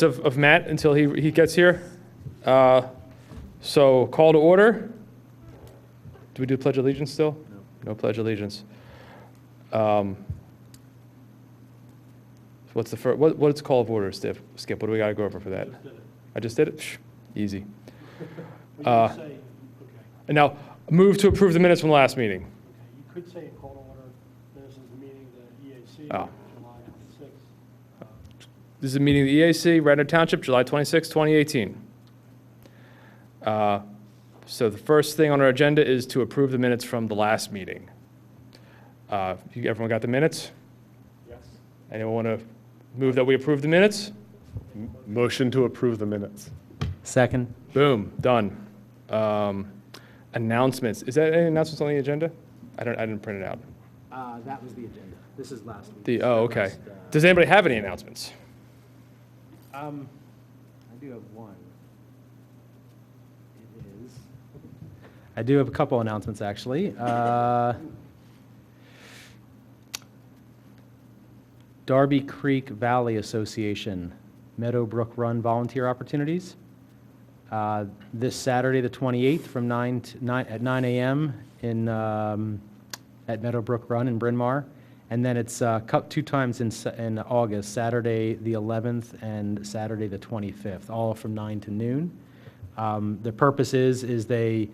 breaks of Matt until he gets here. So call to order. Do we do Pledge of Allegiance still? No Pledge of Allegiance. What's the first? What's call of order, Skip? What do we got to go over for that? I just did it. Easy. And now move to approve the minutes from the last meeting. Okay, you could say call to order. This is the meeting of the EAC, Oh. July 26th. This is a meeting of the EAC, Radnor Township, July 26, 2018. So the first thing on our agenda is to approve the minutes from the last meeting. Everyone got the minutes? Yes. Anyone want to move that we approve the minutes? Motion to approve the minutes. Second. Boom, done. Announcements. Is that any announcements on the agenda? I didn't print it out. That was the agenda. This is last week. Okay. Does anybody have any announcements? I do have one. I do have a couple announcements, actually. Darby Creek Valley Association, Meadowbrook Run volunteer opportunities. This Saturday, the 28th, from 9 a.m. At Meadowbrook Run in Bryn Mawr. And then it's two times in August, Saturday the 11th and Saturday the 25th, all from 9 to noon. The purpose is they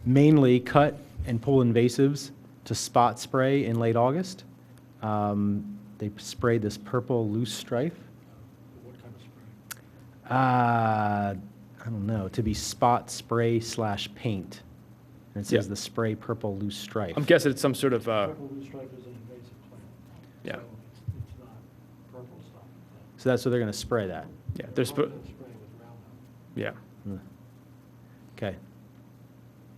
mainly cut and pull invasives to spot spray in late August. They sprayed this purple loose strife. What kind of spray? I don't know, to be spot spray / paint. And it says Yeah. the spray purple loose strife. I'm guessing it's some sort of, Purple loose stripe is an invasive plant. yeah. So it's not purple stuff. So that's what they're going to spray that. Yeah, there's, Spray with Roundup. yeah. Okay.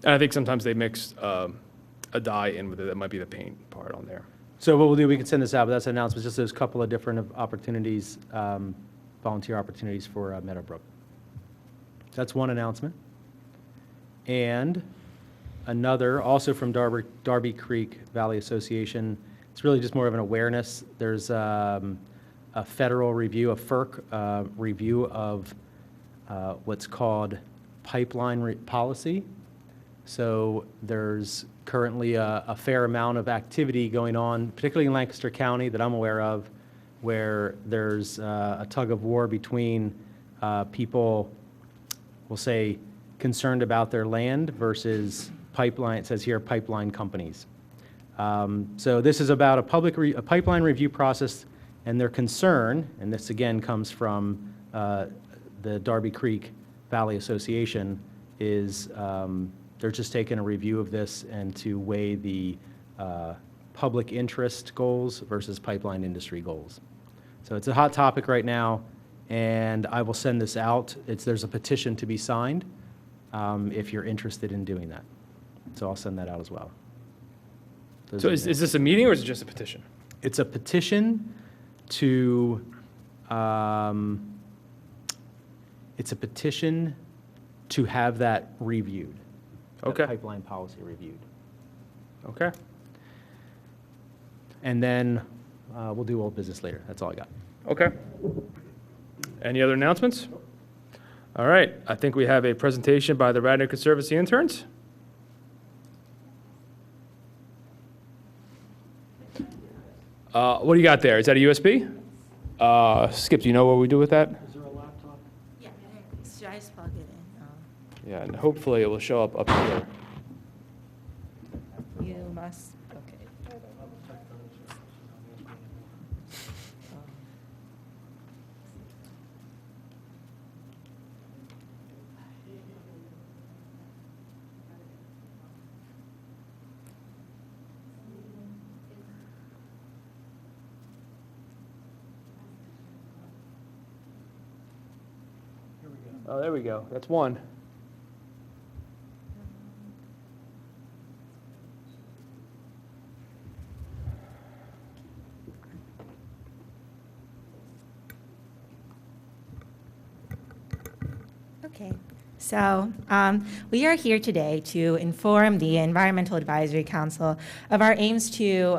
And I think sometimes they mix a dye in with it. That might be the paint part on there. So what we'll do, we can send this out, but that's an announcement, just those couple of different opportunities, volunteer opportunities for Meadowbrook. So that's one announcement. And another, also from Darby Creek Valley Association, it's really just more of an awareness. There's a federal review, a FERC review of what's called pipeline policy. So there's currently a fair amount of activity going on, particularly in Lancaster County that I'm aware of, where there's a tug of war between people, we'll say, concerned about their land versus pipeline, it says here, pipeline companies. So this is about a pipeline review process, and their concern, and this again comes from the Darby Creek Valley Association, is they're just taking a review of this and to weigh the public interest goals versus pipeline industry goals. So it's a hot topic right now, and I will send this out. There's a petition to be signed if you're interested in doing that. So I'll send that out as well. So is this a meeting or is it just a petition? It's a petition to have that reviewed. Okay. That pipeline policy reviewed. Okay. And then we'll do old business later. That's all I got. Okay. Any other announcements? All right. I think we have a presentation by the Radnor Conservancy interns. What do you got there? Is that a USB? Skip, do you know what we do with that? Is there a laptop? Yeah, should I just plug it in? Yeah, and hopefully it will show up here. You must, okay. Oh, there we go. That's one. Okay, So we are here today to inform the Environmental Advisory Council of our aims to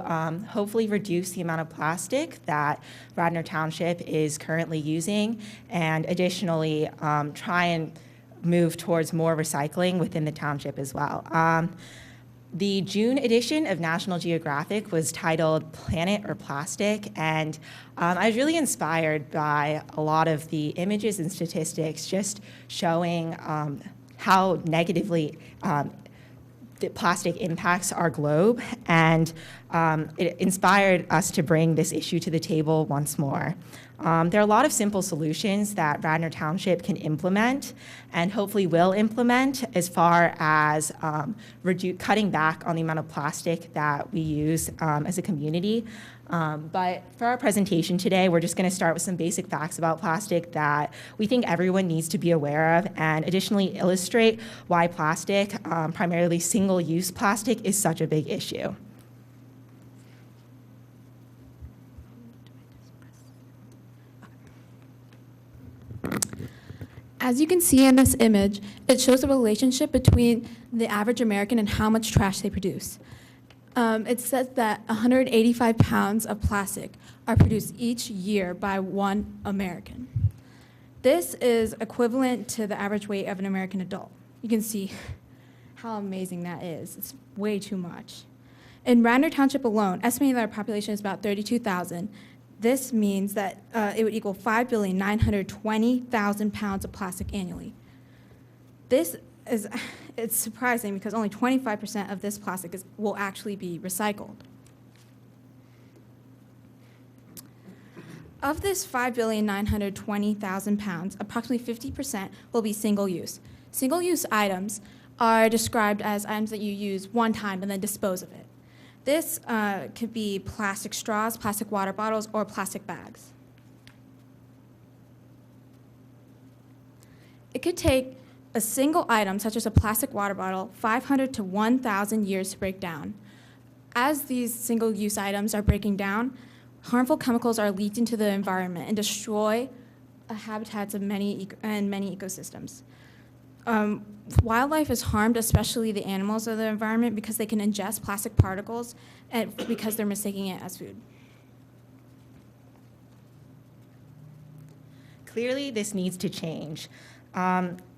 hopefully reduce the amount of plastic that Radnor Township is currently using, and additionally try and move towards more recycling within the township as well. The June edition of National Geographic was titled Planet or Plastic, and I was really inspired by a lot of the images and statistics just showing how negatively the plastic impacts our globe, and it inspired us to bring this issue to the table once more. There are a lot of simple solutions that Radnor Township can implement and hopefully will implement as far as cutting back on the amount of plastic that we use as a community. But for our presentation today, we're just going to start with some basic facts about plastic that we think everyone needs to be aware of, and additionally illustrate why plastic, primarily single-use plastic, is such a big issue. As you can see in this image, it shows the relationship between the average American and how much trash they produce. It says that 185 pounds of plastic are produced each year by one American. This is equivalent to the average weight of an American adult. You can see how amazing that is. It's way too much. In Radnor Township alone, estimating that our population is about 32,000, this means that it would equal 5,920,000 pounds of plastic annually. It's surprising because only 25% of this plastic will actually be recycled. Of this 5,920,000 pounds, approximately 50% will be single-use. Single-use items are described as items that you use one time and then dispose of it. This could be plastic straws, plastic water bottles, or plastic bags. It could take a single item, such as a plastic water bottle, 500 to 1,000 years to break down. As these single-use items are breaking down, harmful chemicals are leaked into the environment and destroy habitats of many ecosystems. Wildlife is harmed, especially the animals of the environment, because they can ingest plastic particles and because they're mistaking it as food. Clearly, this needs to change.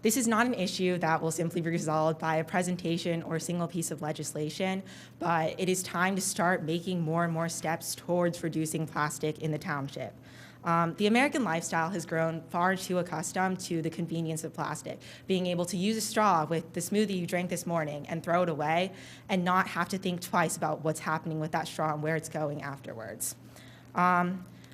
This is not an issue that will simply be resolved by a presentation or a single piece of legislation, but it is time to start making more and more steps towards reducing plastic in the township. The American lifestyle has grown far too accustomed to the convenience of plastic, being able to use a straw with the smoothie you drank this morning and throw it away and not have to think twice about what's happening with that straw and where it's going afterwards.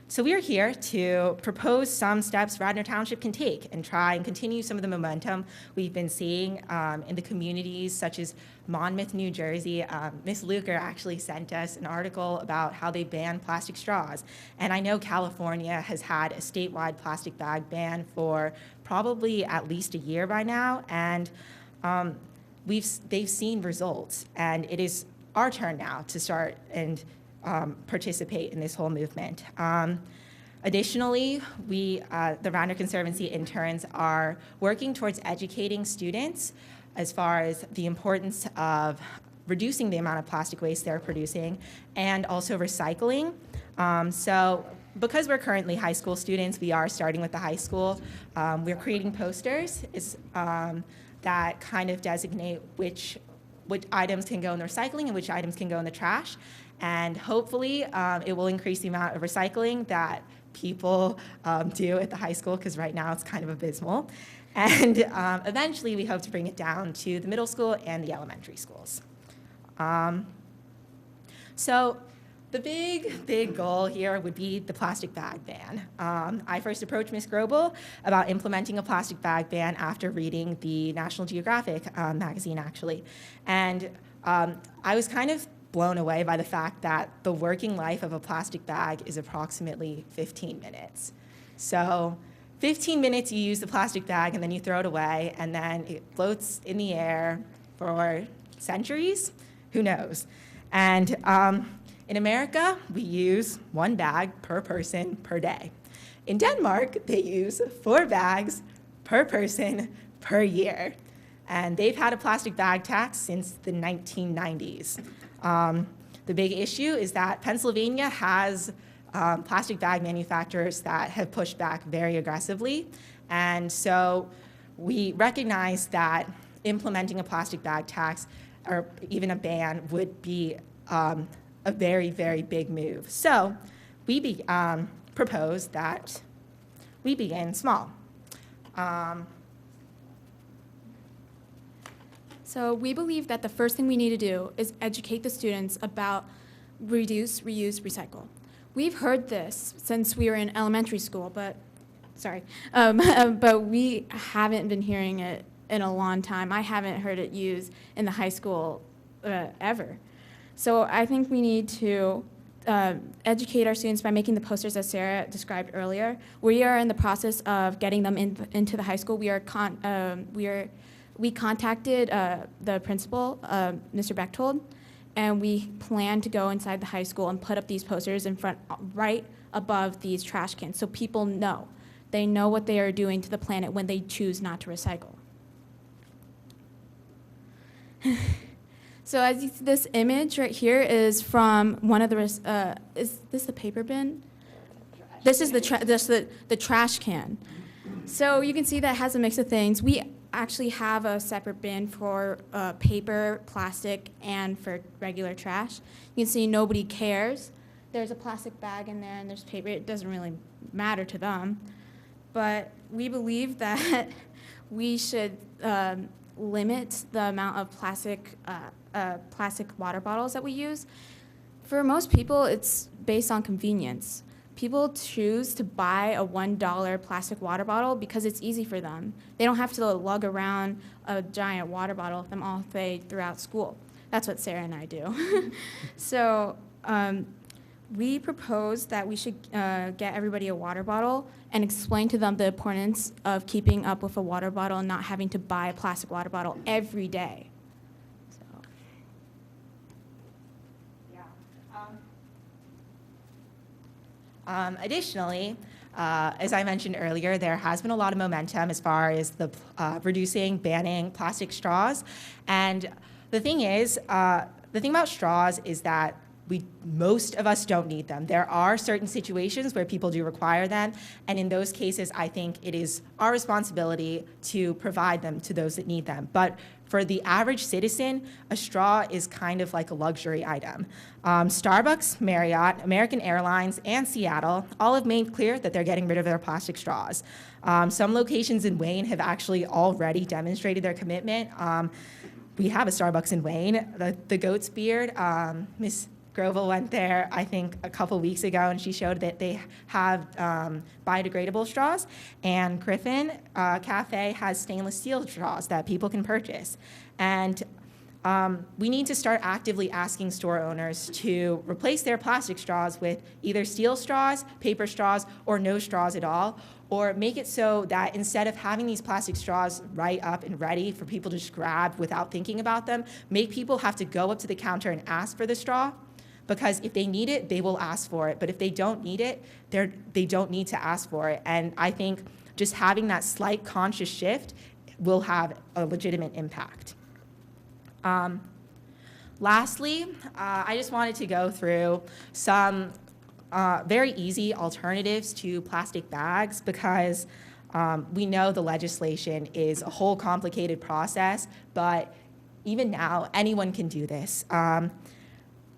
So we are here to propose some steps Radnor Township can take and try and continue some of the momentum we've been seeing in the communities such as Monmouth, New Jersey. Ms. Luker actually sent us an article about how they ban plastic straws. And I know California has had a statewide plastic bag ban for probably at least a year by now. And they've seen results. And it is our turn now to start and participate in this whole movement. Additionally, the Radnor Conservancy interns are working towards educating students as far as the importance of reducing the amount of plastic waste they're producing and also recycling. So because we're currently high school students, we are starting with the high school. We're creating posters that kind of designate which items can go in the recycling and which items can go in the trash. And hopefully, it will increase the amount of recycling that people do at the high school, because right now it's kind of abysmal. And eventually, we hope to bring it down to the middle school and the elementary schools. So the big goal here would be the plastic bag ban. I first approached Ms. Grobel about implementing a plastic bag ban after reading the National Geographic magazine, actually. And I was kind of blown away by the fact that the working life of a plastic bag is approximately 15 minutes. So 15 minutes you use the plastic bag and then you throw it away and then it floats in the air for centuries? Who knows? And in America, we use 1 bag per person per day. In Denmark, they use 4 bags per person per year. And they've had a plastic bag tax since the 1990s. The big issue is that Pennsylvania has plastic bag manufacturers that have pushed back very aggressively. And so we recognize that implementing a plastic bag tax or even a ban would be a very, very big move. So we propose that we begin small. So we believe that the first thing we need to do is educate the students about reduce, reuse, recycle. We've heard this since we were in elementary school, but we haven't been hearing it in a long time. I haven't heard it used in the high school ever. So I think we need to educate our students by making the posters as Sarah described earlier. We are in the process of getting them into the high school. We contacted the principal, Mr. Bechtold, and we plan to go inside the high school and put up these posters in front, right above these trash cans, so people know. They know what they are doing to the planet when they choose not to recycle. So as you see, this image right here is from one of the, is this the paper bin? This is the trash can. So you can see that it has a mix of things. We actually have a separate bin for paper, plastic, and for regular trash. You can see nobody cares. There's a plastic bag in there and there's paper. It doesn't really matter to them. But we believe that we should limit the amount of plastic water bottles that we use. For most people, it's based on convenience. People choose to buy a $1 plastic water bottle because it's easy for them. They don't have to lug around a giant water bottle with them all day throughout school. That's what Sarah and I do. So we propose that we should get everybody a water bottle and explain to them the importance of keeping up with a water bottle and not having to buy a plastic water bottle every day. So. Additionally, as I mentioned earlier, there has been a lot of momentum as far as the banning plastic straws. And the thing about straws is that most of us don't need them. There are certain situations where people do require them, and in those cases, I think it is our responsibility to provide them to those that need them. But for the average citizen, a straw is kind of like a luxury item. Starbucks, Marriott, American Airlines, and Seattle all have made clear that they're getting rid of their plastic straws. Some locations in Wayne have actually already demonstrated their commitment. We have a Starbucks in Wayne, the Goat's Beard. Miss Grovel went there, I think, a couple weeks ago, and she showed that they have biodegradable straws. And Griffin Cafe has stainless steel straws that people can purchase. And we need to start actively asking store owners to replace their plastic straws with either steel straws, paper straws, or no straws at all, or make it so that instead of having these plastic straws right up and ready for people to just grab without thinking about them, make people have to go up to the counter and ask for the straw. Because if they need it, they will ask for it. But if they don't need it, they don't need to ask for it. And I think just having that slight conscious shift will have a legitimate impact. Lastly, I just wanted to go through some very easy alternatives to plastic bags because we know the legislation is a whole complicated process, but even now, anyone can do this.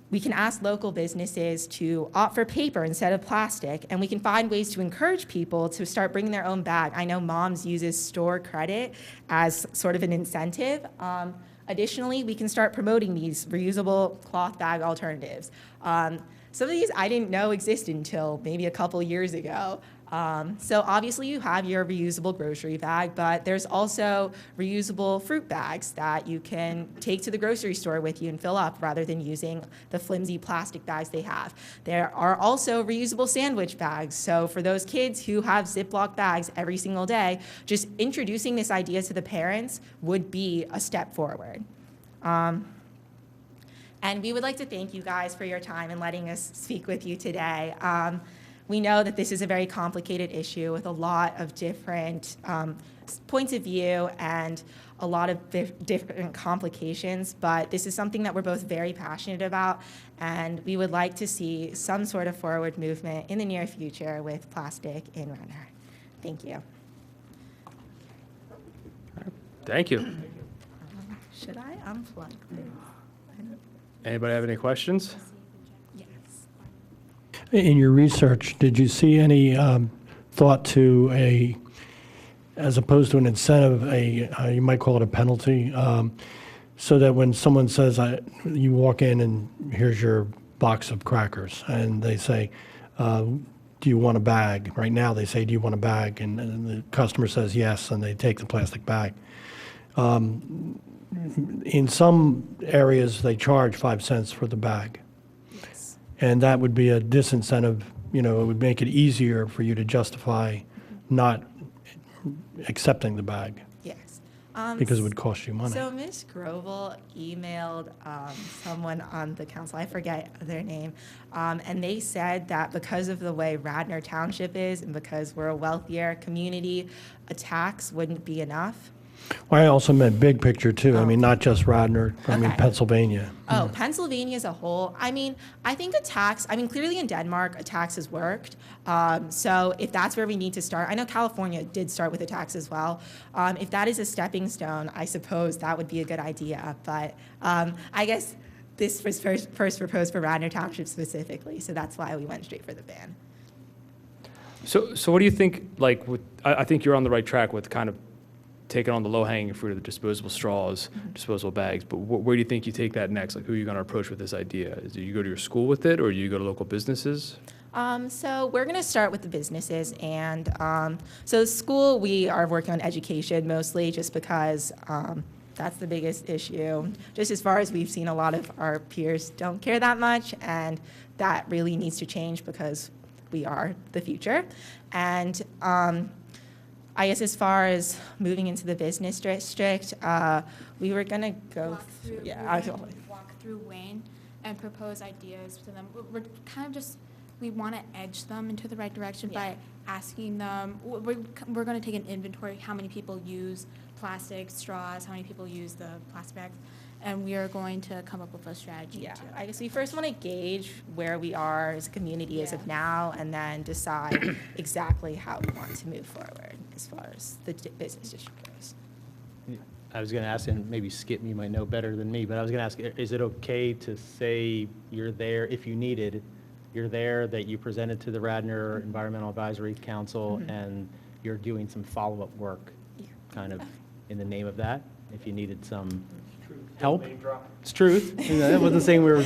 We can ask local businesses to opt for paper instead of plastic, and we can find ways to encourage people to start bringing their own bag. I know Moms uses store credit as sort of an incentive. Additionally, we can start promoting these reusable cloth bag alternatives. Some of these I didn't know existed until maybe a couple years ago. So obviously you have your reusable grocery bag, but there's also reusable fruit bags that you can take to the grocery store with you and fill up rather than using the flimsy plastic bags they have. There are also reusable sandwich bags. So for those kids who have Ziploc bags every single day, just introducing this idea to the parents would be a step forward. And we would like to thank you guys for your time and letting us speak with you today. we know that this is a very complicated issue with a lot of different points of view and a lot of different complications, but this is something that we're both very passionate about, and we would like to see some sort of forward movement in the near future with plastic in Radnor. Thank you. Thank you. Should I unplug this? Anybody have any questions? Yes. In your research, did you see any thought to as opposed to an incentive, you might call it a penalty, so that when someone says, you walk in and here's your box of crackers, and they say, do you want a bag? Right now, they say, do you want a bag? And the customer says yes, and they take the plastic bag. In some areas, they charge 5 cents for the bag. Yes. And that would be a disincentive, it would make it easier for you to justify not accepting the bag, Yes. because it would cost you money. So Ms. Grovel emailed someone on the council, I forget their name, and they said that because of the way Radnor Township is and because we're a wealthier community, a tax wouldn't be enough. Well, I also meant big picture, too. I mean, Oh. not just Radnor, I mean, Okay. Pennsylvania. Oh, Pennsylvania as a whole, I mean, I think a tax, clearly in Denmark, a tax has worked. So if that's where we need to start, I know California did start with a tax as well. If that is a stepping stone, I suppose that would be a good idea. But I guess this was first proposed for Radnor Township specifically, so that's why we went straight for the ban. So what do you think, like, I think you're on the right track with kind of taking on the low-hanging fruit of the disposable straws, disposable bags, but where do you think you take that next? Like, who are you going to approach with this idea? Is it you go to your school with it, or do you go to local businesses? So we're going to start with the businesses, and so school, we are working on education mostly just because that's the biggest issue. Just as far as we've seen, a lot of our peers don't care that much, and that really needs to change because we are the future. And I guess as far as moving into the business district, we were going to go Walk through, yeah, walk through Wayne and propose ideas to them. We're kind of just, we want to edge them into the right direction by asking them, we're going to take an inventory, how many people use plastic straws, how many people use the plastic bags, and we are going to come up with a strategy. Yeah, I guess we first want to gauge where we are as a community as of now, and then decide exactly how we want to move forward as far as the business district goes. I was going to ask, and maybe Skip, you might know better than me, but I was going to ask, is it okay to say you're there, if you needed, you're there, that you presented to the Radnor Environmental Advisory Council, and you're doing some follow-up work, Yeah. kind of in the name of that, if you needed some help? It's truth. That wasn't saying we were,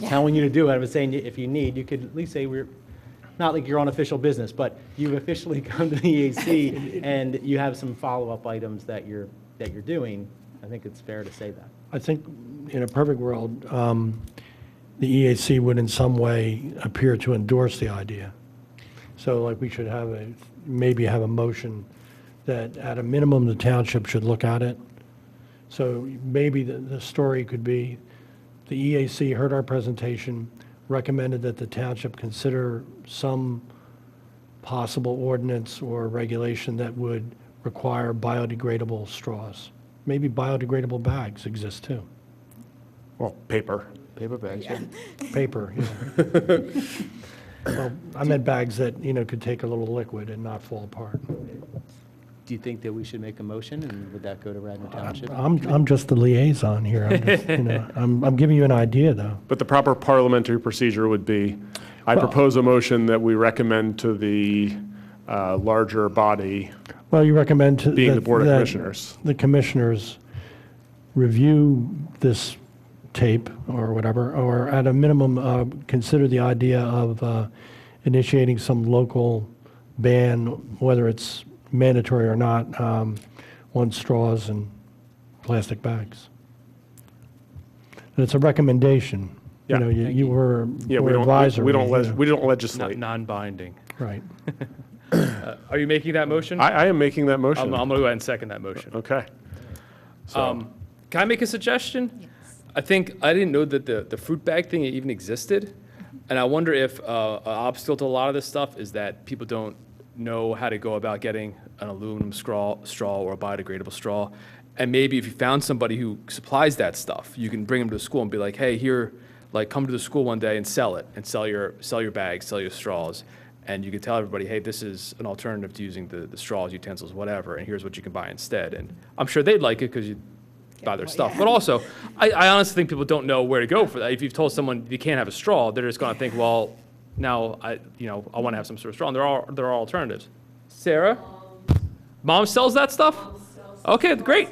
telling you to do it. I was saying if you need, you could at least say we're, not like you're on official business, but you've officially come to the EAC and you have some follow-up items that you're doing. I think it's fair to say that. I think in a perfect world, the EAC would in some way appear to endorse the idea. So like we should maybe have a motion that at a minimum, the township should look at it. So maybe the story could be, the EAC heard our presentation, recommended that the township consider some possible ordinance or regulation that would require biodegradable straws. Maybe biodegradable bags exist too. Well, paper. Paper bags. Yeah. Paper, yeah. Well, I meant bags that, could take a little liquid and not fall apart. Do you think that we should make a motion, and would that go to Radnor Township? I'm just the liaison here. I'm just, I'm giving you an idea, though. But the proper parliamentary procedure would be, I Well- propose a motion that we recommend to the larger body, Well, you recommend to. being the that- Board of that Commissioners. The commissioners review this tape or whatever, or at a minimum, consider the idea of initiating some local ban, whether it's mandatory or not, on straws and plastic bags. And it's a recommendation. Yeah. You were Yeah, we advisor. don't legislate. Non-binding. Right. Are you making that motion? I am making that I'm motion. going to go ahead and second that motion. Okay. So, Can I make a suggestion? Yes. I think I didn't know that the fruit bag thing even existed. And I wonder if an obstacle to a lot of this stuff is that people don't know how to go about getting an aluminum straw or a biodegradable straw. And maybe if you found somebody who supplies that stuff, you can bring them to the school and be like, hey, here, like come to the school one day and sell it, and sell your bags, sell your straws. And you can tell everybody, hey, this is an alternative to using the straws, utensils, whatever, and here's what you can buy instead. And I'm sure they'd like it because you buy their stuff. But also, I honestly think people don't know where to go for that. If you've told someone you can't have a straw, they're just going to think, well, now I want to have some sort of straw. And there are alternatives. Sarah, mom sells that stuff. Okay, great.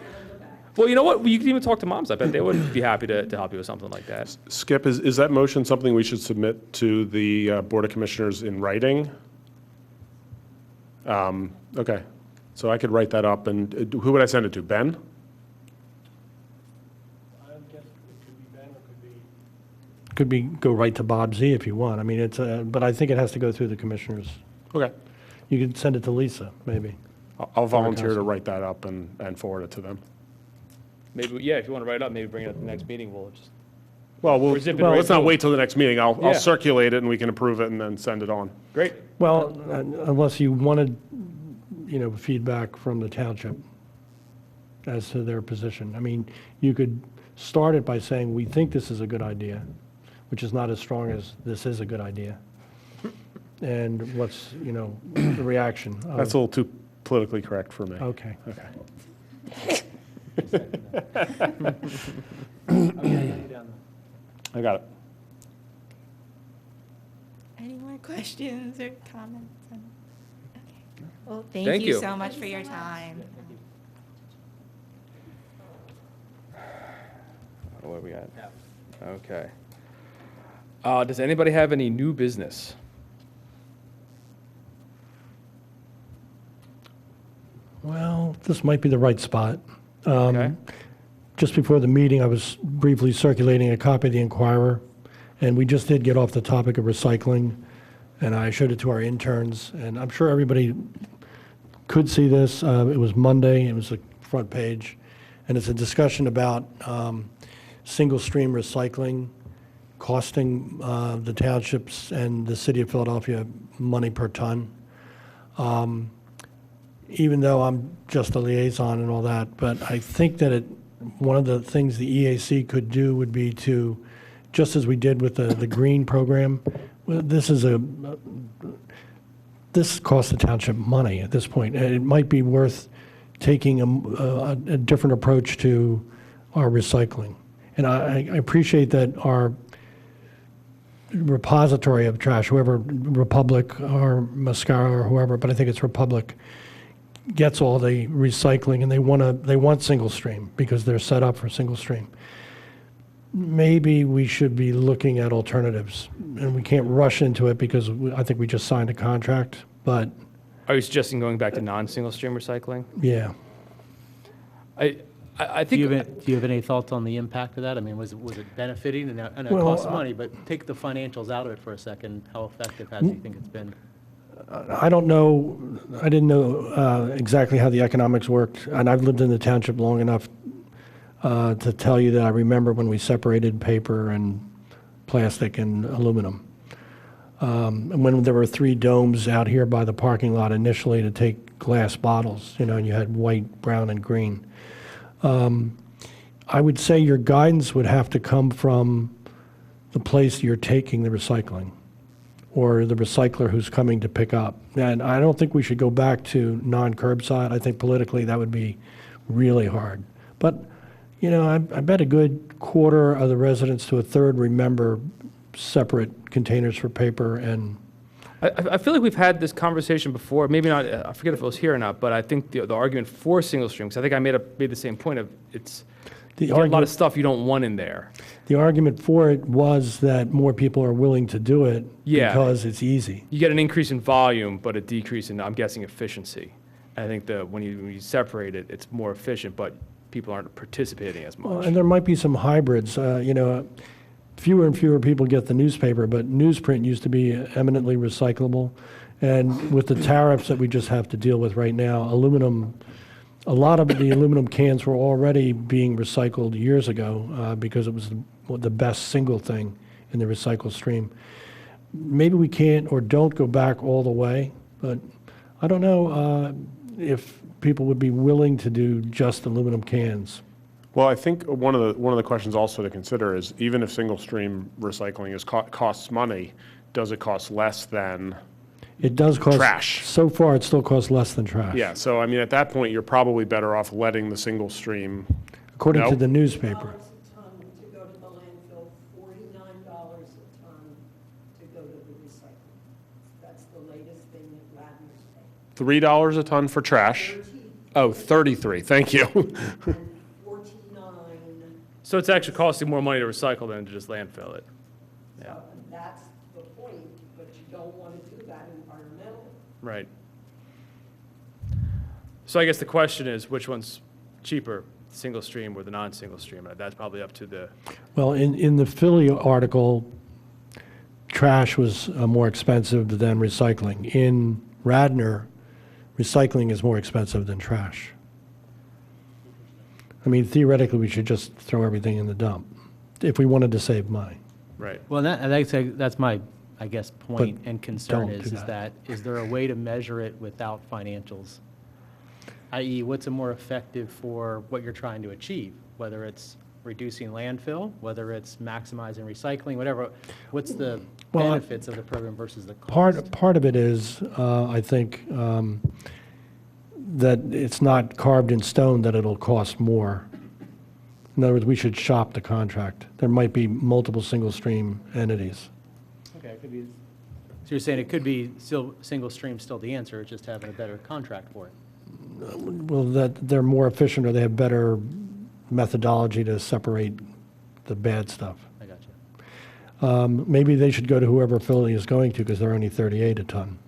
Well, you know what? You can even talk to moms. I bet they would be happy to help you with something like that. Skip, is that motion something we should submit to the Board of Commissioners in writing? Okay, so I could write that up, and who would I send it to? Ben? Could be, go right to Bob Z if you want. I mean, but I think it has to go through the commissioners. Okay, You could send it to Lisa, maybe. I'll volunteer to council. write that up and forward it to them. Maybe, yeah, if you want to write it up, maybe bring it up at the next meeting. We'll just, Well, Or zip it well, right let's not through. wait till the next meeting. I'll Yeah. circulate it and we can approve it and then send it on. great. Well, unless you wanted, feedback from the township as to their position. I mean, you could start it by saying, we think this is a good idea, which is not as strong as this is a good idea. And what's, the reaction? of- That's a little too politically correct for me. Okay. Okay. I got it. Any more questions or comments? Okay. Well, Thank thank you you. so much for your time. What do we got? Okay. Does anybody have any new business? Well, this might be the right spot. Okay. Just before the meeting, I was briefly circulating a copy of the Inquirer, and we just did get off the topic of recycling, and I showed it to our interns, and I'm sure everybody could see this. It was Monday, it was the front page, and it's a discussion about single-stream recycling costing the townships and the city of Philadelphia money per ton. Even though I'm just a liaison and all that, but I think that one of the things the EAC could do would be to, just as we did with the green program, well, this costs the township money at this point. And it might be worth taking a different approach to our recycling. And I appreciate that our repository of trash, whoever, Republic or Mascara or whoever, but I think it's Republic, gets all the recycling, and they want single stream because they're set up for single stream. Maybe we should be looking at alternatives, and we can't rush into it because I think we just signed a contract, but Are you suggesting going back to non-single stream recycling? yeah. I Do you think, have any thoughts on the impact of that? I mean, was it benefiting? And it Well, costs money, but take the financials out of it for a second. How effective do you think it's been? I don't know, I didn't know exactly how the economics worked, and I've lived in the township long enough to tell you that I remember when we separated paper and plastic and aluminum. And when there were 3 domes out here by the parking lot initially to take glass bottles, and you had white, brown, and green. I would say your guidance would have to come from the place you're taking the recycling, or the recycler who's coming to pick up. And I don't think we should go back to non-curbside. I think politically that would be really hard. But, I bet a good quarter of the residents to a third remember separate containers for paper and, I feel like we've had this conversation before, maybe not, I forget if it was here or not, but I think the argument for single stream, because I think I made the same point of you get a lot of stuff you don't want in there. the argument for it was that more people are willing to do it Yeah. because it's easy. You get an increase in volume, but a decrease in, I'm guessing, efficiency. And I think when you separate it, it's more efficient, but people aren't participating as Well, much. and there might be some hybrids. Fewer and fewer people get the newspaper, but newsprint used to be eminently recyclable. And with the tariffs that we just have to deal with right now, a lot of the aluminum cans were already being recycled years ago because it was the best single thing in the recycle stream. maybe we can't or don't go back all the way, but I don't know if people would be willing to do just aluminum cans. Well, I think one of the questions also to consider is, even if single stream recycling costs money, does it cost less than? It does cost. Trash. So far, it still costs less than trash. Yeah, so I mean, at that point, you're probably better off letting the single stream. According to No? the newspaper. $49 a ton to go to the landfill, $49 a ton to go to the recycling. That's the latest thing that Radnor's saying. $3 a ton for trash. Oh, 33, thank you. And 49, So it's actually costing more money to recycle than to just landfill it. Yeah, and that's the point, but you don't want to do that environmentally. right. So I guess the question is, which one's cheaper, single stream or the non-single stream? That's probably up to the, Well, in the Philly article, trash was more expensive than recycling. In Radnor, recycling is more expensive than trash. I mean, theoretically, we should just throw everything in the dump if we wanted to save money. right. Well, that's my, I guess, point and concern don't do is that, is there a way to measure it without financials? I.e., what's a more effective for what you're trying to achieve, whether it's reducing landfill, whether it's maximizing recycling, whatever, what's the Well, benefits of the program versus the cost? Part of it is, I think, that it's not carved in stone that it'll cost more. In other words, we should shop the contract. There might be multiple single-stream entities. Okay, it could be, so you're saying it could be still, single stream still the answer, it's just having a better contract for it? Well, that they're more efficient or they have better methodology to separate the bad stuff. I got you. Maybe they should go to whoever Philly is going to because they're only 38 a ton.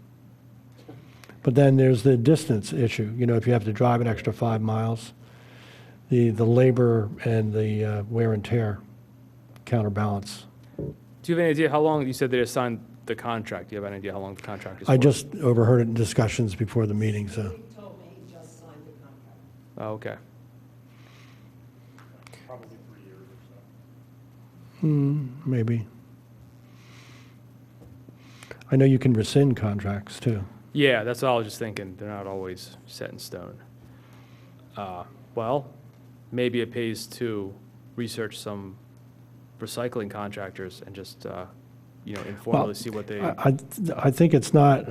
But then there's the distance issue. You know, if you have to drive an extra 5 miles, the labor and the wear and tear counterbalance. Do you have any idea how long, you said they assigned the contract? Do you have any idea how long the contract is for? I just overheard it in discussions before the meeting, so. He told me he just signed the contract. Oh, okay. Probably 3 years or so. Maybe. I know you can rescind contracts, too. Yeah, that's all I was just thinking. They're not always set in stone. Well, maybe it pays to research some recycling contractors and just, informally Well, see what they. I think it's not,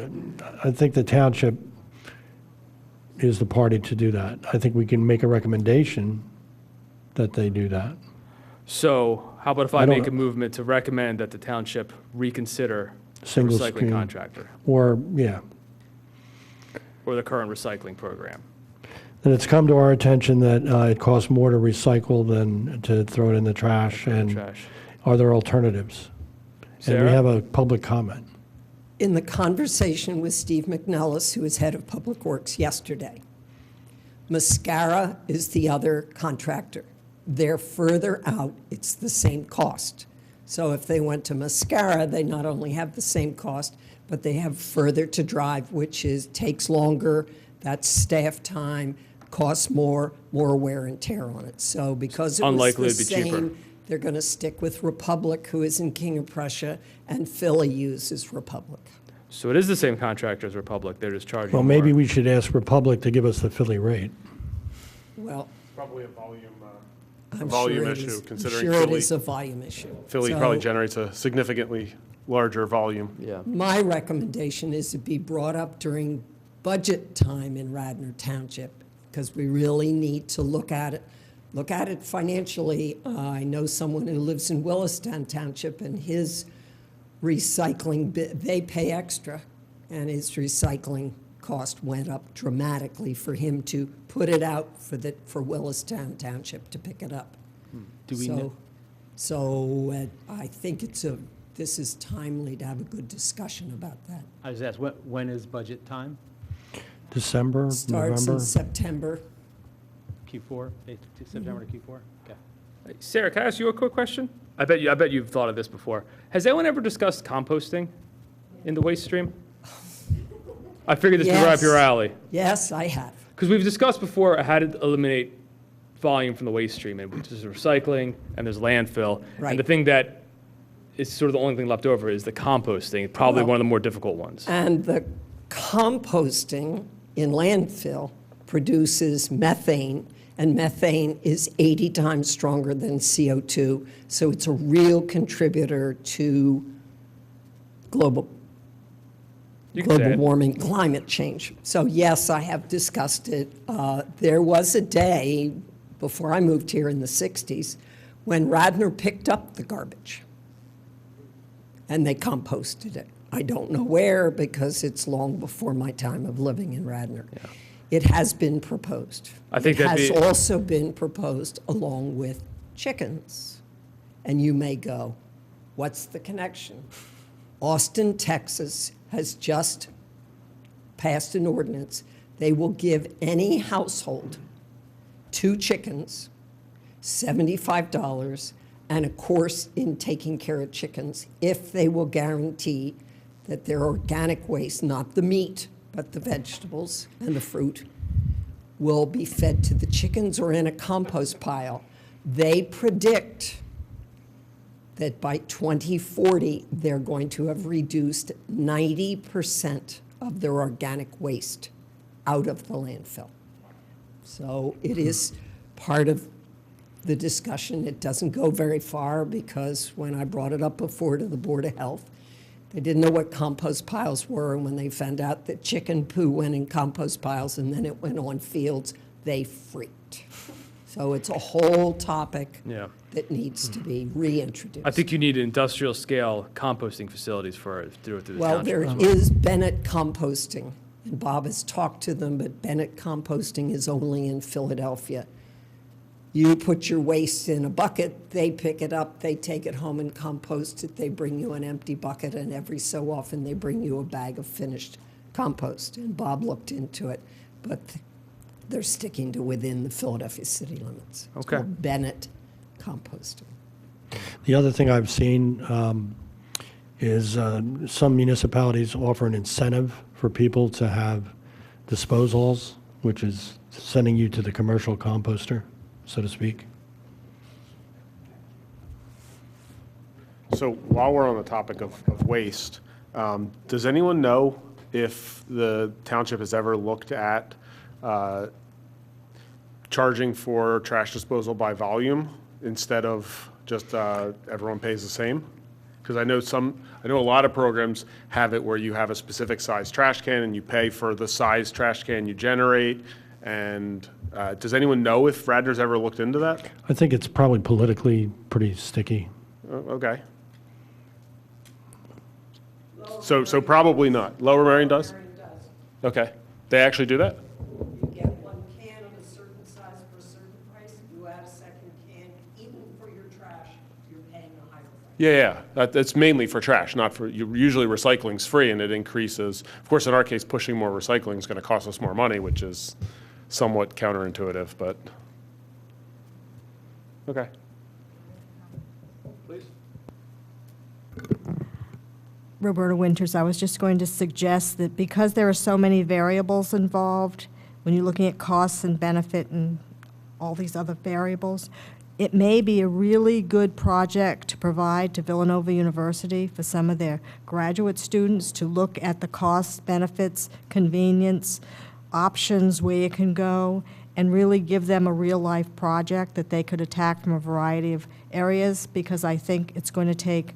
I think the township is the party to do that. I think we can make a recommendation that they do that. So how about if I I don't- make a movement to recommend that the township reconsider the Single recycling stream. contractor Or, yeah. or the current recycling program? And it's come to our attention that it costs more to recycle than to throw it in the trash. And Trash. are there alternatives? And we Sarah? have a public comment. In the conversation with Steve McNellis, who is head of Public Works yesterday, Mascara is the other contractor. They're further out, it's the same cost. So if they went to Mascara, they not only have the same cost, but they have further to drive, which takes longer, that's staff time, costs more wear and tear on it. So because it was Unlikely the it'd be cheaper. same, they're going to stick with Republic, who is in King of Prussia, and Philly uses Republic. So it is the same contractor as Republic, they're just charging Well, more. maybe we should ask Republic to give us the Philly rate. Well, Probably a volume I'm volume sure it issue, is. considering I'm sure it Philly- is a volume issue. Philly So probably generates a significantly larger volume. Yeah. my recommendation is to be brought up during budget time in Radnor Township, because we really need to look at it financially. I know someone who lives in Willistown Township, and his recycling, they pay extra, and his recycling cost went up dramatically for him to put it out for Willistown Township to pick it up. Do we So, know- I think this is timely to have a good discussion about that. I was asked, when is budget time? December, Starts in November? September. Q4, September to Q4? Okay. Sarah, can I ask you a quick question? I bet you've thought of this before. Has anyone ever discussed composting in the waste stream? I figured this would be right up your Yes. alley. Yes, I have. Because we've discussed before how to eliminate volume from the waste stream, and there's recycling and there's landfill. And the Right. thing that it's sort of the only thing left over is the composting, probably Well- one of the more difficult ones. And the composting in landfill produces methane, and methane is 80 times stronger than CO2, so it's a real contributor to global You can say global it. warming, climate change. So yes, I have discussed it. There was a day before I moved here in the 60s when Radnor picked up the garbage and they composted it. I don't know where because it's long before my time of living in Radnor. It has been proposed. I think it that'd has be- also been proposed along with chickens. And you may go, what's the connection? Austin, Texas has just passed an ordinance. They will give any household 2 chickens, $75, and a course in taking care of chickens if they will guarantee that their organic waste, not the meat, but the vegetables and the fruit, will be fed to the chickens or in a compost pile. They predict that by 2040, they're going to have reduced 90% of their organic waste out of the landfill. So it is part of the discussion. It doesn't go very far because when I brought it up before to the Board of Health, they didn't know what compost piles were, and when they found out that chicken poo went in compost piles and then it went on fields, they freaked. So it's a whole topic Yeah. that needs to be reintroduced. I think you need industrial scale composting facilities through the Well, township there as well. is Bennett Composting, and Bob has talked to them, but Bennett Composting is only in Philadelphia. You put your waste in a bucket, they pick it up, they take it home and compost it. They bring you an empty bucket, and every so often they bring you a bag of finished compost. And Bob looked into it, but they're sticking to within the Philadelphia city limits. It's Okay. called Bennett Composting. The other thing I've seen is some municipalities offer an incentive for people to have disposals, which is sending you to the commercial composter, so to speak. So while we're on the topic of waste, does anyone know if the township has ever looked at charging for trash disposal by volume instead of just everyone pays the same? Because I know a lot of programs have it where you have a specific size trash can and you pay for the size trash can you generate. And does anyone know if Radnor's ever looked into that? I think it's probably politically pretty sticky. Okay. So probably not. Lower Merion does? Okay. They actually do that? You get one can of a certain size for a certain price. You add a second can, even for your trash, you're paying a higher price. Yeah. That's mainly for trash, not for, usually recycling's free and it increases. Of course, in our case, pushing more recycling is going to cost us more money, which is somewhat counterintuitive, but, okay. Please. Roberta Winters, I was just going to suggest that because there are so many variables involved, when you're looking at costs and benefit and all these other variables, it may be a really good project to provide to Villanova University for some of their graduate students to look at the costs, benefits, convenience, options, where you can go, and really give them a real-life project that they could attack from a variety of areas, because I think it's going to take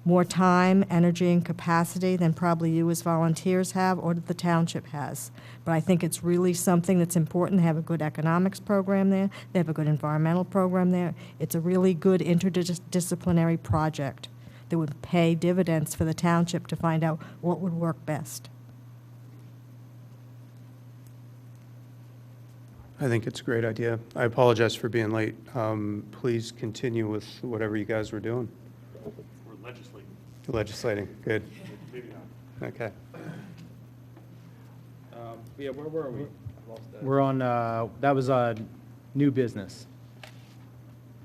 more time, energy, and capacity than probably you as volunteers have or that the township has. But I think it's really something that's important. They have a good economics program there. They have a good environmental program there. It's a really good interdisciplinary project that would pay dividends for the township to find out what would work best. I think it's a great idea. I apologize for being late. Please continue with whatever you guys were doing. We're legislating. Legislating, good. Maybe not. Okay. Yeah, where were we? We're on, that was new business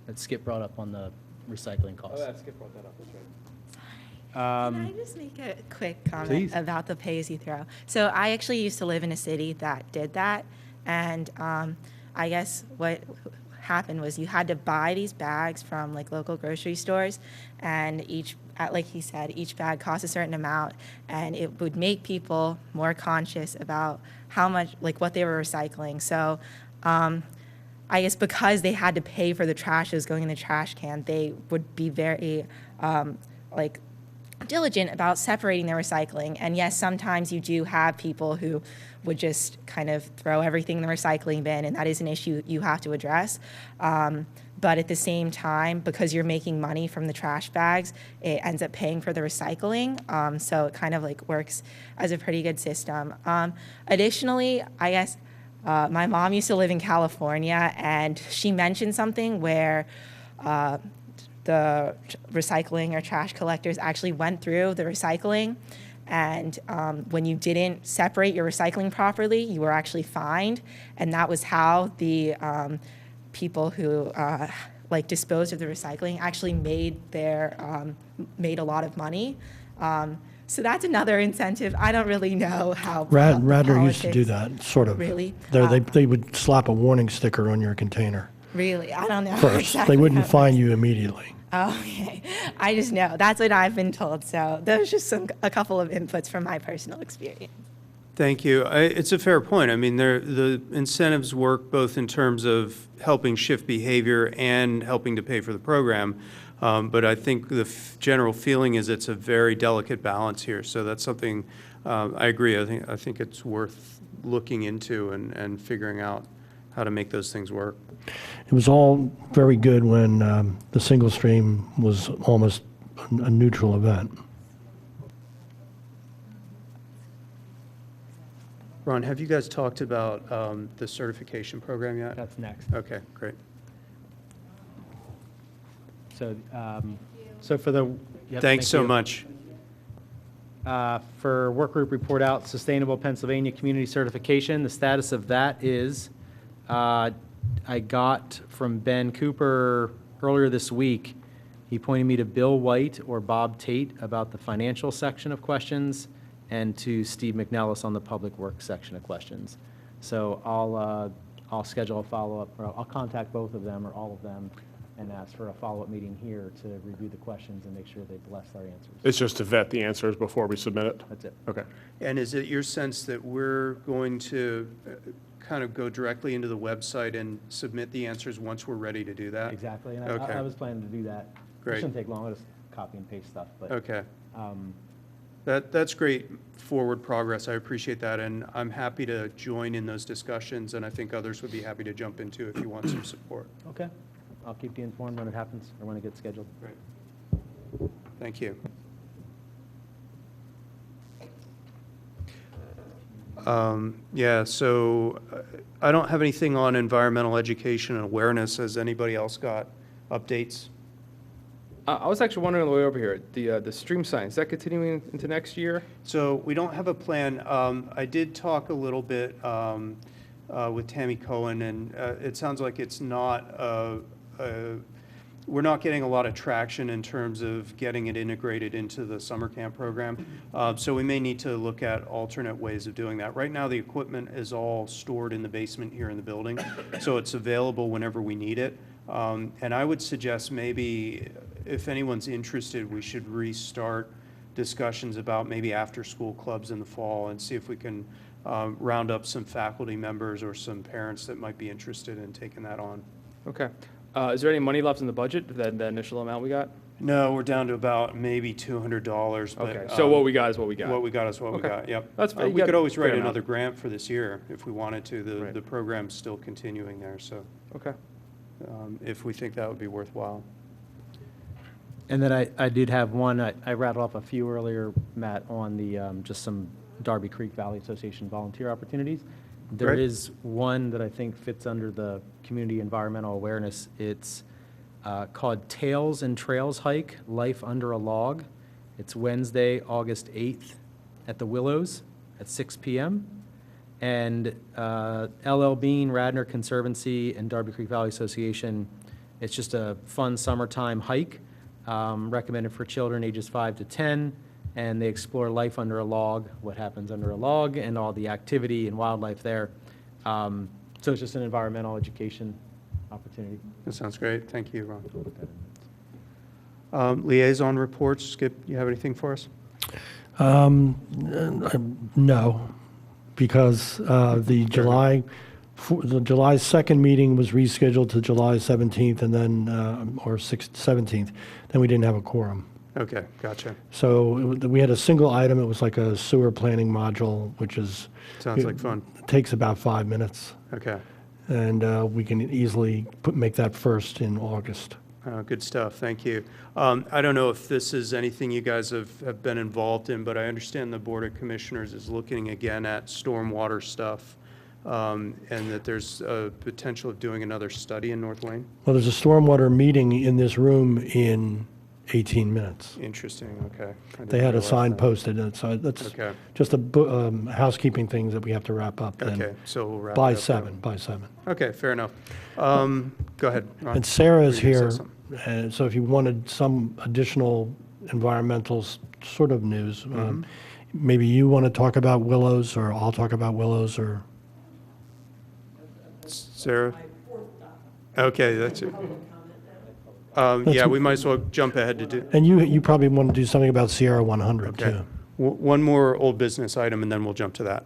that Skip brought up on the recycling costs. Skip brought that up, that's right. Can I just make a quick comment Please. about the pay-as-you-throw? So I actually used to live in a city that did that, and I guess what happened was you had to buy these bags from like local grocery stores, and each like he said, each bag costs a certain amount, and it would make people more conscious about how much, like what they were recycling. So I guess because they had to pay for the trash that was going in the trash can, they would be very like diligent about separating their recycling. And yes, sometimes you do have people who would just kind of throw everything in the recycling bin, and that is an issue you have to address. But at the same time, because you're making money from the trash bags, it ends up paying for the recycling. So it kind of like works as a pretty good system. Additionally, I guess my mom used to live in California, and she mentioned something where the recycling or trash collectors actually went through the recycling, and when you didn't separate your recycling properly, you were actually fined, and that was how the people who like disposed of the recycling actually made a lot of money. So that's another incentive. I don't really know how. Radnor used to do politics- that, sort of. Really? They would slap a warning sticker on your container Really? I don't know. first. exactly They wouldn't how it fine you immediately. Oh, okay. I just know. That's what I've been told. So those just a couple of inputs from my personal experience. Thank you. It's a fair point. I mean, the incentives work both in terms of helping shift behavior and helping to pay for the program. But I think the general feeling is it's a very delicate balance here. So that's something I agree. I think it's worth looking into and figuring out how to make those things work. It was all very good when the single stream was almost a neutral event. Ron, have you guys talked about the certification program yet? That's next. Okay, great. So, so for the. Yep, Thanks thank so you. much. For work group report out, Sustainable Pennsylvania Community Certification, the status of that is, I got from Ben Cooper earlier this week. He pointed me to Bill White or Bob Tate about the financial section of questions, and to Steve McNellis on the public works section of questions. So I'll schedule a follow-up, or I'll contact both of them or all of them and ask for a follow-up meeting here to review the questions and make sure they bless our answers. It's just to vet the answers before we submit it? That's it. Okay. And is it your sense that we're going to kind of go directly into the website and submit the answers once we're ready to do that? Exactly, and Okay. I was planning to do that. Great. It shouldn't take long, I'll just copy and paste stuff, but. Okay. That's great forward progress. I appreciate that, and I'm happy to join in those discussions, and I think others would be happy to jump into if you want some support. Okay, I'll keep you informed when it happens or when it gets scheduled. Great. Thank you. Yeah, so I don't have anything on environmental education and awareness. Has anybody else got updates? I was actually wondering on the way over here, the stream sign, is that continuing into next year? So we don't have a plan. I did talk a little bit with Tammy Cohen, and it sounds like it's not, we're not getting a lot of traction in terms of getting it integrated into the summer camp program. So we may need to look at alternate ways of doing that. Right now, the equipment is all stored in the basement here in the building, so it's available whenever we need it. And I would suggest maybe, if anyone's interested, we should restart discussions about maybe after-school clubs in the fall and see if we can round up some faculty members or some parents that might be interested in taking that on. Okay. Is there any money left in the budget, that initial amount we got? No, we're down to about maybe $200. But, Okay, so what we got is what we got. What we got is what we Okay. got, yep. That's fair. You We got could always fair write amount. another grant for this year if we wanted to. Right. The program's still continuing there, so Okay. if we think that would be worthwhile. And then I did have one, I rattled off a few earlier, Matt, on the, just some Darby Creek Valley Association volunteer opportunities. There Great. is one that I think fits under the community environmental awareness. It's called Tales and Trails Hike, Life Under a Log. It's Wednesday, August 8th at the Willows at 6 p.m. And LL Bean, Radnor Conservancy, and Darby Creek Valley Association, it's just a fun summertime hike, recommended for children ages 5 to 10, and they explore life under a log, what happens under a log, and all the activity and wildlife there. So it's just an environmental education opportunity. That sounds great. Thank you, Ron. Liaison reports, Skip, you have anything for us? No, because the July 2nd meeting was rescheduled to July 17th and then, or 17th, then we didn't have a quorum. Okay, gotcha. So we had a single item, it was like a sewer planning module, which is. Sounds like fun. Takes about 5 minutes, Okay, and we can easily make that first in August. good stuff, thank you. I don't know if this is anything you guys have been involved in, but I understand the Board of Commissioners is looking again at stormwater stuff, and that there's a potential of doing another study in North Wayne. Well, there's a stormwater meeting in this room in 18 minutes. Interesting, okay. I didn't They had a realize sign that. posted, and so that's Okay. just housekeeping things that we have to wrap up then. Okay, so we'll wrap it By up there. 7. Okay, fair enough. Go ahead, Ron. And Sarah is Were you gonna here, say something? so if you wanted some additional environmental sort of news, Mm-hmm. maybe you want to talk about Willows, or I'll talk about Willows, or, Sarah? Okay, that's it. Yeah, we might as well jump ahead to do, and you probably want to do something about Sierra 100 okay. too. One more old business item, and then we'll jump to that.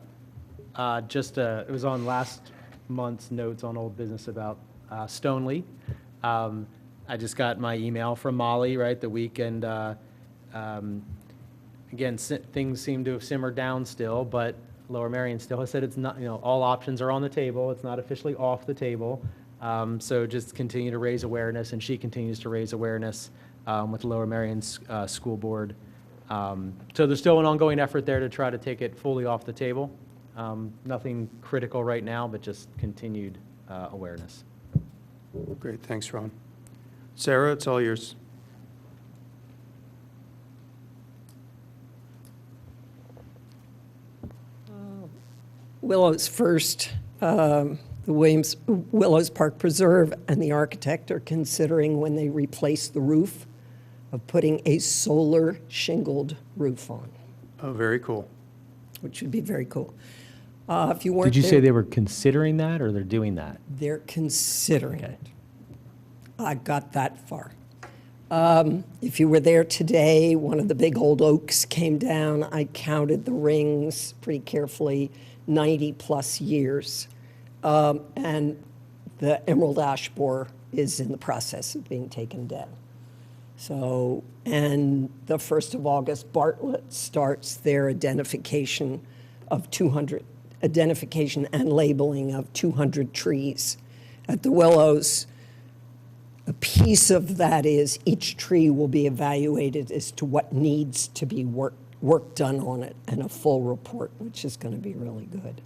It was on last month's notes on old business about Stoneleigh. I just got my email from Molly, right, the weekend. Again, things seem to have simmered down still, but Lower Merion still has said it's not, all options are on the table. It's not officially off the table. So just continue to raise awareness, and she continues to raise awareness with the Lower Merion School Board. So there's still an ongoing effort there to try to take it fully off the table. Nothing critical right now, but just continued awareness. Great, thanks, Ron. Sarah, it's all yours. Willows first. The Willows Park Preserve and the architect are considering, when they replace the roof, of putting a solar shingled roof on, Oh, very cool. which would be very cool. If you weren't Did you there, say they were considering that, or they're doing that? they're considering Okay. it. I got that far. If you were there today, one of the big old oaks came down. I counted the rings pretty carefully, 90-plus years. And the emerald ash borer is in the process of being taken down. So, and the 1st of August, Bartlett starts their identification and labeling of 200 trees. At the Willows, a piece of that is each tree will be evaluated as to what needs to be work done on it, and a full report, which is going to be really good.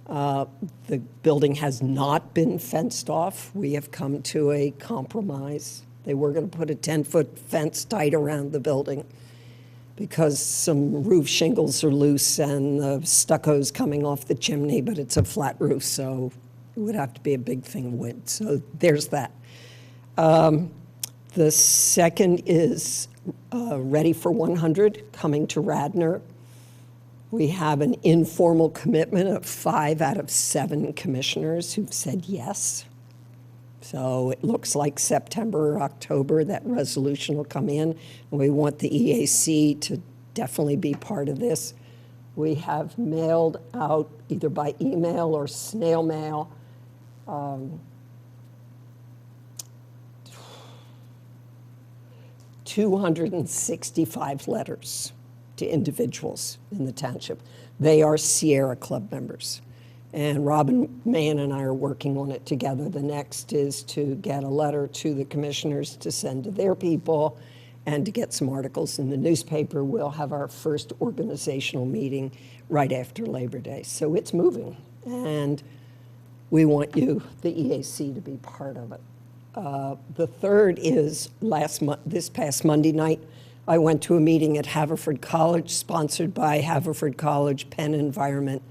The building has not been fenced off. We have come to a compromise. They were going to put a 10-foot fence tight around the building because some roof shingles are loose and the stucco's coming off the chimney, but it's a flat roof, so it would have to be a big thing of wood. So there's that. The second is Ready for 100, coming to Radnor. We have an informal commitment of 5 out of 7 commissioners who've said yes. So it looks like September or October that resolution will come in. And we want the EAC to definitely be part of this. We have mailed out, either by email or snail mail, 265 letters to individuals in the township. They are Sierra Club members. And Robin Mann and I are working on it together. The next is to get a letter to the commissioners to send to their people and to get some articles in the newspaper. We'll have our first organizational meeting right after Labor Day. So it's moving. And we want you, the EAC, to be part of it. The third is this past Monday night, I went to a meeting at Haverford College, sponsored by Haverford College, Penn Environment,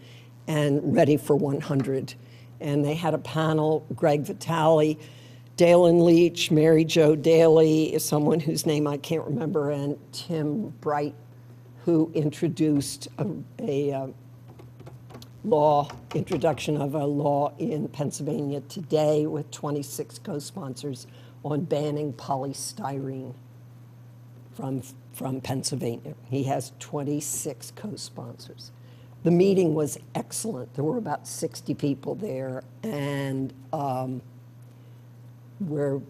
and Ready for 100. And they had a panel, Greg Vitale, Dalen Leach, Mary Jo Daly, someone whose name I can't remember, and Tim Bright, who introduced a introduction of a law in Pennsylvania today with 26 co-sponsors on banning polystyrene from Pennsylvania. He has 26 co-sponsors. The meeting was excellent. There were about 60 people there, and we're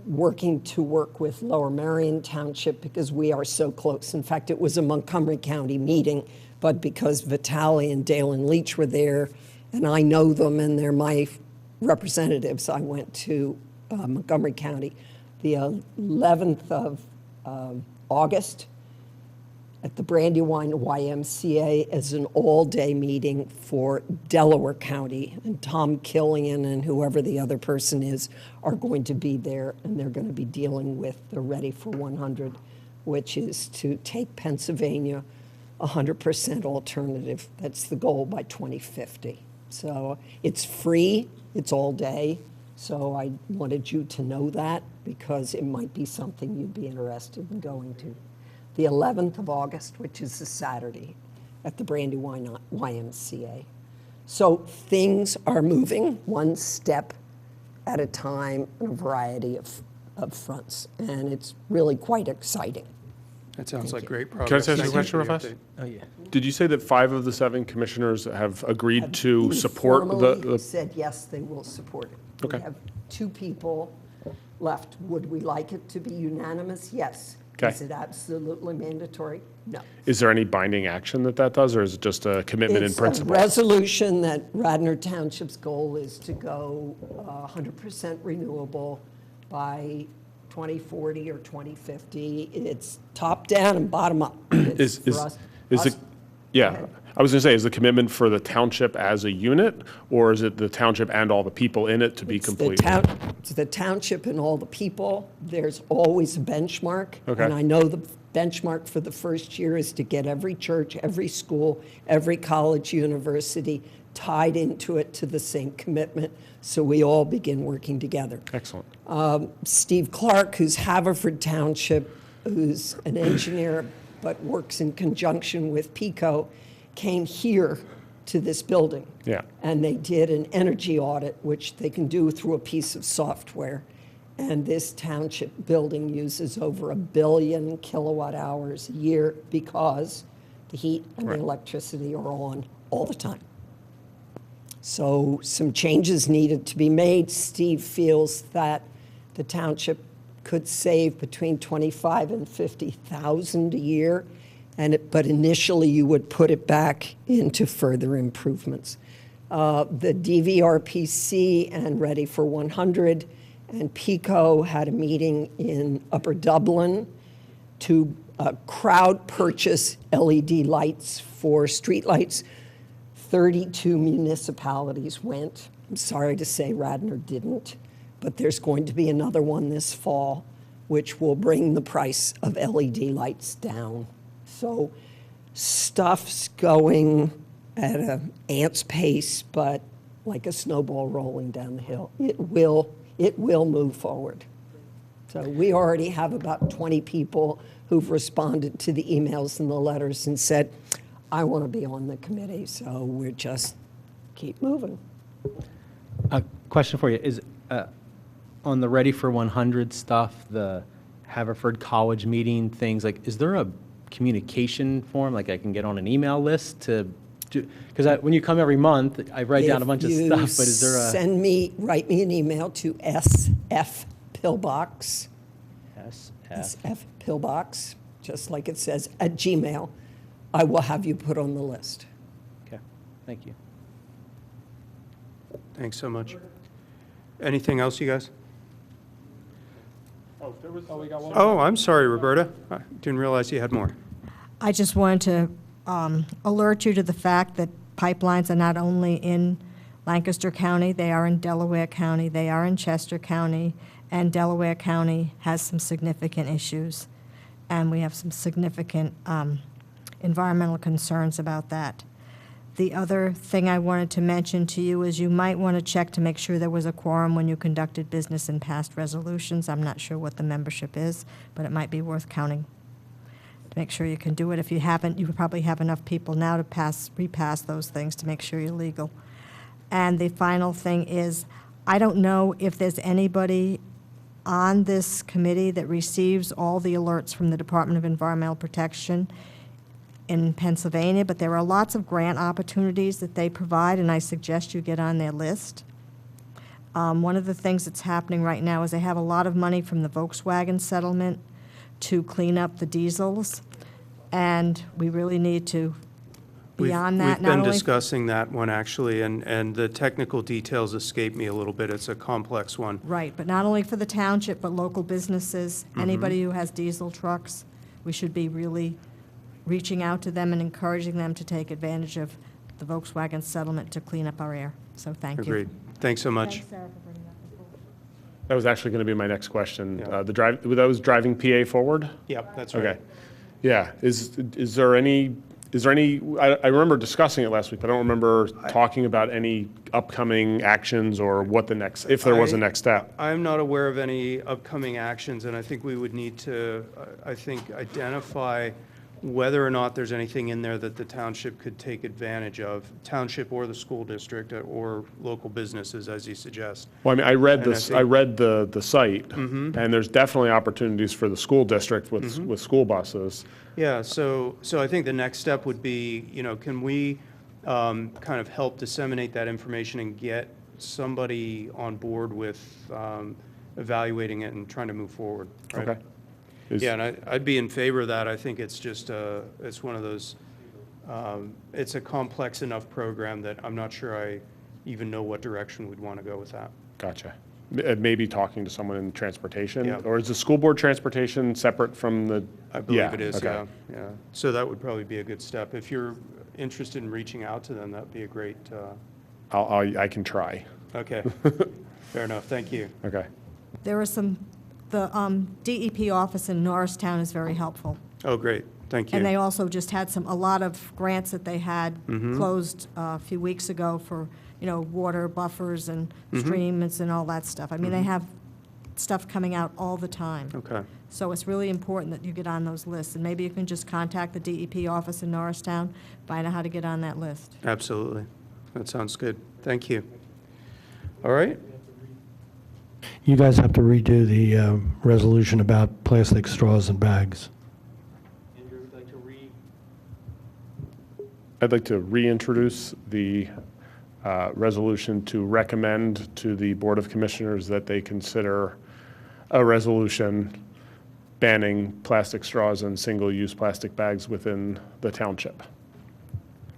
work with Lower Merion Township because we are so close. In fact, it was a Montgomery County meeting, but because Vitale and Dale and Leach were there, and I know them and they're my representatives, I went to Montgomery County. The 11th of August at the Brandywine YMCA as an all-day meeting for Delaware County. And Tom Killian and whoever the other person is are going to be there, and they're going to be dealing with the Ready for 100, which is to take Pennsylvania 100% alternative. That's the goal by 2050. So it's free, it's all day. So I wanted you to know that because it might be something you'd be interested in going to. The 11th of August, which is a Saturday, at the Brandywine YMCA. So things are moving one step at a time in a variety of fronts, and it's really quite exciting. That sounds like great Can I progress. just ask you a Thank question for real the fast? update. Oh, yeah. Did you say that 5 of the 7 commissioners have agreed to support Informally the? said yes, they will support it. Okay. We have 2 people left. Would we like it to be unanimous? Yes. Okay. Is it absolutely mandatory? No. Is there any binding action that does, or is it just a commitment in It's a principle? resolution that Radnor Township's goal is to go 100% renewable by 2040 or 2050. It's top down and bottom up. It's Is for us- is us- the, yeah, ahead. I was going to say, is the commitment for the township as a unit, or is it the township and all the people in it to be It's the complete? It's the township and all the people. There's always a benchmark. Okay. And I know the benchmark for the first year is to get every church, every school, every college, university tied into it to the same commitment, so we all begin working together. Excellent. Steve Clark, who's Haverford Township, who's an engineer but works in conjunction with PICO, came here to this building. Yeah. And they did an energy audit, which they can do through a piece of software. And this township building uses over 1 billion kilowatt hours a year because the heat and the Right. electricity are on all the time. So some changes needed to be made. Steve feels that the township could save between 25 and 50,000 a year, but initially you would put it back into further improvements. The DVRPC and Ready for 100 and PICO had a meeting in Upper Dublin to crowd purchase LED lights for streetlights. 32 municipalities went. I'm sorry to say Radnor didn't, but there's going to be another one this fall, which will bring the price of LED lights down. So stuff's going at an ant's pace, but like a snowball rolling down the hill. It will move forward. So we already have about 20 people who've responded to the emails and the letters and said, I want to be on the committee, so we're just keep moving. A question for you is, on the Ready for 100 stuff, the Haverford College meeting things, like, is there a communication form, like I can get on an email list to do, because when you come every month, I write down a bunch of stuff, but is there a? Write me an email to sfpillbox, sfpillbox, just like it says, at Gmail. I will have you put on the list. Okay, thank you. Thanks so much. Anything else, you guys? We got one. Oh, I'm sorry, Roberta. I didn't realize you had more. I just wanted to alert you to the fact that pipelines are not only in Lancaster County, they are in Delaware County, they are in Chester County, and Delaware County has some significant issues, and we have some significant environmental concerns about that. The other thing I wanted to mention to you is you might want to check to make sure there was a quorum when you conducted business and passed resolutions. I'm not sure what the membership is, but it might be worth counting to make sure you can do it. If you haven't, you probably have enough people now to repass those things to make sure you're legal. And the final thing is, I don't know if there's anybody on this committee that receives all the alerts from the Department of Environmental Protection in Pennsylvania, but there are lots of grant opportunities that they provide, and I suggest you get on their list. One of the things that's happening right now is they have a lot of money from the Volkswagen settlement to clean up the diesels, and we really need to, beyond that, We've not been only discussing that one, actually, and the technical details escape me a little bit. It's a complex one. right, but not only for the township, but local businesses, Mm-hmm. anybody who has diesel trucks, we should be really reaching out to them and encouraging them to take advantage of the Volkswagen settlement to clean up our air. So thank you. Agreed. Thanks so much. Thanks, Sarah, for bringing that forward. That was actually going to be my next question. Yeah. That was driving PA forward? Yep, that's right. Okay. Yeah, is there any, I remember discussing it last week, but I don't remember talking about any upcoming actions or what the next, if there was a next step. I'm not aware of any upcoming actions, and I think we would need to, identify whether or not there's anything in there that the township could take advantage of, township or the school district or local businesses, as you suggest. Well, I mean, I read And I this, think- I read the site, and there's definitely opportunities for the school district with school buses. Yeah, so I think the next step would be, can we kind of help disseminate that information and get somebody on board with evaluating it and trying to move forward, right? Okay. Is- Yeah, and I'd be in favor of that. I think it's just, it's one of those, it's a complex enough program that I'm not sure I even know what direction we'd want to go with that. Gotcha. Maybe talking to someone in transportation? Yeah. Or is the school board transportation separate from the? I believe it is, okay. yeah. So that would probably be a good step. If you're interested in reaching out to them, that'd be a great, I can try. okay. Fair enough, thank you. Okay. There are the DEP office in Norristown is very helpful. Oh, great, thank you. And they also just had a lot of grants that they had Mm-hmm. closed a few weeks ago for, water buffers and Mm-hmm. streams and all that stuff. I mean, they have stuff coming out all the time. Okay, So it's really important that you get on those lists. And maybe you can just contact the DEP office in Norristown, find out how to get on that list. absolutely. That sounds good. Thank you. All right, You guys have to redo the resolution about plastic straws and bags. Andrew, would like to I'd like to reintroduce the resolution to recommend to the Board of Commissioners that they consider a resolution banning plastic straws and single-use plastic bags within the township.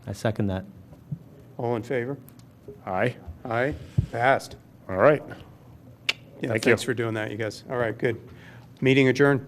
I second that. all in favor? Aye? Aye, passed. All right. Yeah, Thank you. thanks for doing that, you guys. All right, good. Meeting adjourned.